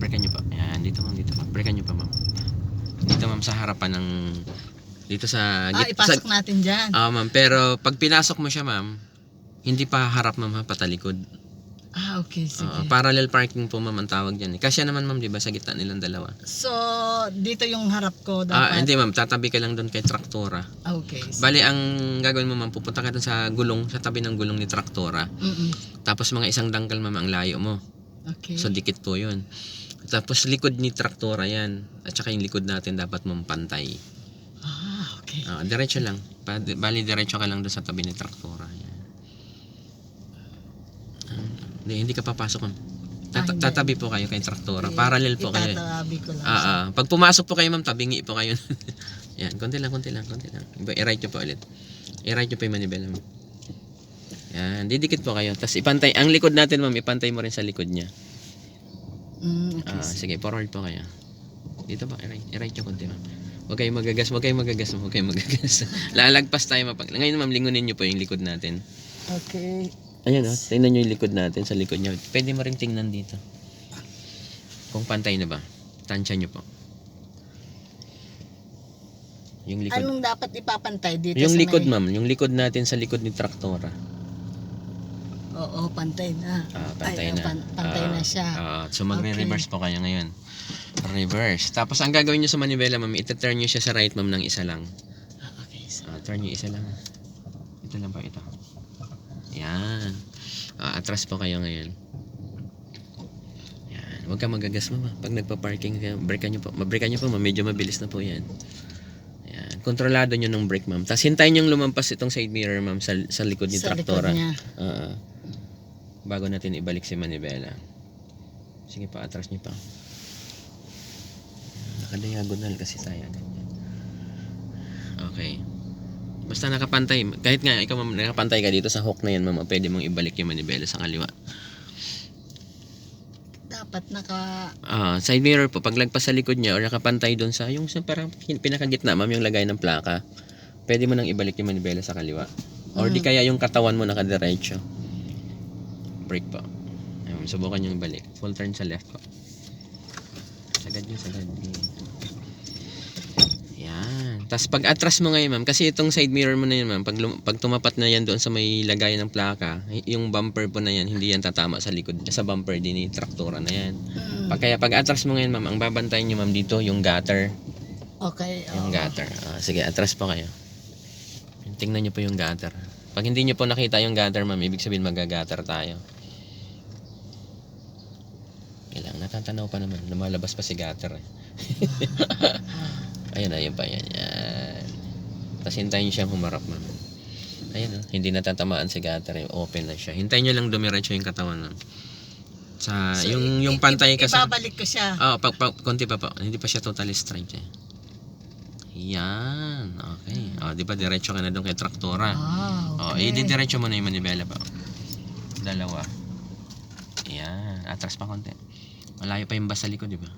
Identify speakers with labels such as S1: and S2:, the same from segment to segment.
S1: Breakan nyo pa. Yan, dito ma'am, dito. Breakan nyo pa ma'am. Dito ma'am sa harapan ng... Dito sa...
S2: Ipasok natin dyan.
S1: Ma'am, pero pag pinasok mo siya ma'am, hindi pa harap ma'am ha, patalikod.
S2: Okay, sige.
S1: Parallel parking po ma'am ang tawag dyan. Kasi naman ma'am, di ba, sa gitna nilang dalawa.
S2: So, dito yung harap ko dapat?
S1: Hindi ma'am, tatabi ka lang doon kay traktora.
S2: Okay.
S1: Bali, ang gagawin mo ma'am, pupunta ka doon sa gulong, sa tabi ng gulong ni traktora. Tapos mga isang dangkal ma'am ang layo mo.
S2: Okay.
S1: So, dikit po yun. Tapos likod ni traktora yan. At saka yung likod natin dapat mong pantay.
S2: Okay.
S1: Diretso lang. Bali, diretso ka lang doon sa tabi ni traktora. Yan. Hindi ka papasok ma'am. Tatabi po kayo kay traktora. Parallel po kayo.
S2: Itatabi ko lang.
S1: Pag pumasok po kayo ma'am, tabingi po kayo. Yan, konti lang. I-right nyo po ulit. I-right nyo po yung manibela ma'am. Yan, didikit po kayo. Tapos ipantay, ang likod natin ma'am, ipantay mo rin sa likod niya.
S2: Okay.
S1: Sige, forward po kayo. Dito po, i-right nyo konti ma'am. Huwag kayong magagas. Lalagpas tayo mapag. Ngayon ma'am, lingunin nyo po yung likod natin.
S2: Okay.
S1: Ayan tingnan nyo yung likod natin sa likod nyo. Pwede mo rin tingnan dito. Kung pantay na ba. Tansya nyo po. Yung likod.
S2: Anong dapat ipapantay dito
S1: Yung
S2: sa
S1: likod
S2: may...
S1: ma'am. Yung likod natin sa likod ni traktora.
S2: Oo, pantay na.
S1: Pantay na.
S2: Pantay na siya.
S1: So magre-reverse po kayo ngayon. Reverse. Tapos ang gagawin nyo sa manibela ma'am, ita-turn nyo siya sa right ma'am ng isa lang.
S2: Okay.
S1: Turn nyo isa lang. Ito lang pa ito. Yan. Atras po kayo ngayon. Yan. Huwag ka magagas ma'am. Pag nagpa-parking kayo, breakan nyo po. Mabreakan nyo po ma'am. Medyo mabilis na po yan. Yan. Kontrolado nyo ng brake ma'am. Tapos hintayin nyo lumampas itong side mirror ma'am sa likod ni traktora.
S2: Sa likod niya.
S1: Bago natin ibalik si manibela. Sige pa, atras nyo pa. Nakadiagonal kasi tayo. Okay. Basta nakapantay. Kahit nga ikaw ma'am, nakapantay ka dito sa hook na yan ma'am, pwede mong ibalik yung manibela sa kaliwa.
S2: Dapat
S1: side mirror po, pag lagpas sa likod niya or nakapantay doon sa yung parang pinakagitna ma'am, yung lagay ng plaka, pwede mo nang ibalik yung manibela sa kaliwa. Or di kaya yung katawan mo nakadiretso. Brake po. Ayun, subukan nyo ibalik. Full turn sa left po. Sagad. Yan. Tapos pag atras mo ngayon ma'am, kasi itong side mirror mo na yan ma'am, pag tumapat na yan doon sa may lagay ng plaka, yung bumper po na yan, hindi yan tatama sa likod, sa bumper din ni traktora na yan. Kaya pag atras mo ngayon ma'am, ang babantayan nyo ma'am dito, yung gutter.
S2: Okay.
S1: Yung gutter. Sige, atras po kayo. Tingnan nyo po yung gutter. Pag hindi nyo po nakita yung gutter ma'am, ibig sabihin mag-gutter tayo. Kailang natatanaw pa naman, lumalabas pa si gutter eh. Ayun pa yan. Tapos hintayin nyo siyang humarap ma'am. Ayun hindi natatamaan si gutter, open na siya. Hintayin nyo lang dumiretso yung katawan ma'am. So, yung pantay kasi.
S2: Ibabalik ko siya.
S1: Konti pa po. Hindi pa siya totally straight eh. Yan. Okay. Di ba diretso ka na doon kay traktora?
S2: Okay.
S1: Diretso mo na yung manibela pa. Dalawa. Yan. Atras pa konti. Malayo pa yung bus sa likod, di ba?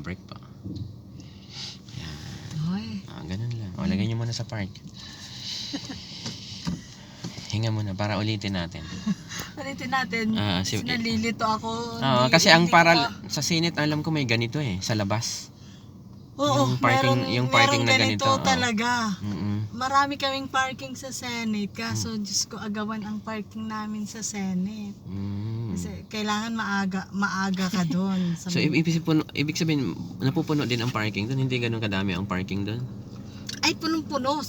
S1: Brake pa. Ganun lang. Lagay nyo muna sa park. Hinga muna para ulitin natin.
S2: Nalilito ako.
S1: Kasi ang sa Senate alam ko may ganito eh, sa labas.
S2: Oo,
S1: yung parking na ganito.
S2: Talaga. Marami kaming parking sa Senate. Kaso, Diyos ko, agawan ang parking namin sa Senate. Kasi kailangan maaga ka doon.
S1: So, ibig sabihin, napupuno din ang parking doon? Hindi ganun kadami ang parking doon?
S2: Ay, punong-puno.